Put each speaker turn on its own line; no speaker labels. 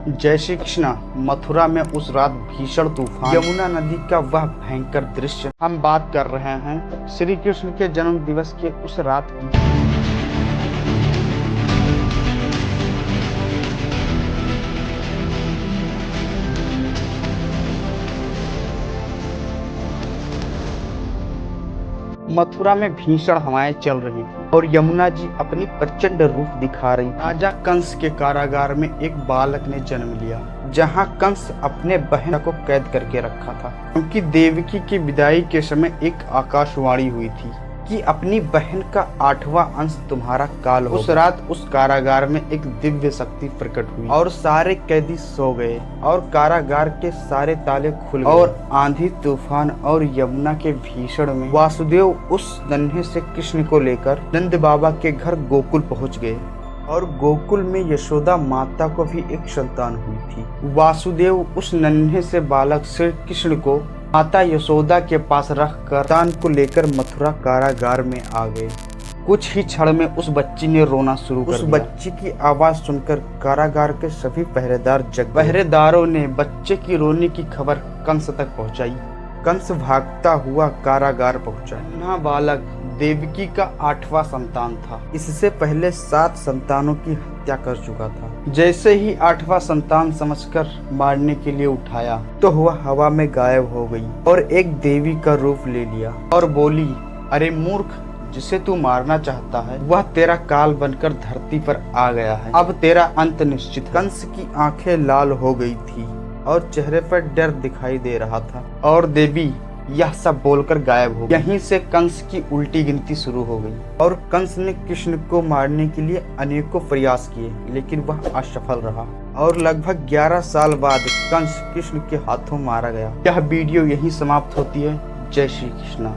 जय श्री कृष्णा। मथुरा में उस रात भीषण तूफान, यमुना नदी का वह भयंकर दृश्य। हम बात कर रहे हैं श्री कृष्ण के जन्म दिवस के उस रात की। मथुरा में भीषण हवाएं चल रही थी और यमुना जी अपनी प्रचंड रूप दिखा रही। राजा कंस के कारागार में एक बालक ने जन्म लिया, जहां कंस अपने बहन को कैद करके रखा था, क्योंकि देवकी की विदाई के समय एक आकाशवाणी हुई थी कि अपनी बहन का 8वां अंश तुम्हारा काल होगा। उस रात उस कारागार में एक दिव्य शक्ति प्रकट हुई और सारे कैदी सो गए और कारागार के सारे ताले खुल गए और आंधी तूफान और यमुना के भीषण में वासुदेव उस नन्हे से कृष्ण को लेकर नंद बाबा के घर गोकुल पहुंच गए और गोकुल में यशोदा माता को भी एक संतान हुई थी। वासुदेव उस नन्हे से बालक श्री कृष्ण को माता यशोदा के पास रखकर संतान को लेकर मथुरा कारागार में आ गए। कुछ ही क्षण में उस बच्ची ने रोना शुरू कर दिया। उस बच्ची की आवाज सुनकर कारागार के सभी पहरेदार जग। पहरेदारों ने बच्चे की रोने की खबर कंस तक पहुंचाई। कंस भागता हुआ कारागार पहुंचा। नन्हा बालक देवकी का 8वां संतान था। इससे पहले 7 संतानों की हत्या कर चुका था। जैसे ही 8वां संतान समझकर मारने के लिए उठाया तो वह हवा में गायब हो गई और एक देवी का रूप ले लिया और बोली, अरे मूर्ख, जिसे तू मारना चाहता है वह तेरा काल बनकर धरती पर आ गया है। अब तेरा अंत निश्चित है। कंस की आंखें लाल हो गई थी और चेहरे पर डर दिखाई दे रहा था और देवी यह सब बोलकर गायब हो गई। यहीं से कंस की उल्टी गिनती शुरू हो गई और कंस ने कृष्ण को मारने के लिए अनेकों प्रयास किए, लेकिन वह असफल रहा और लगभग 11 साल बाद कंस कृष्ण के हाथों मारा गया। यह वीडियो यहीं समाप्त होती है। जय श्री कृष्णा।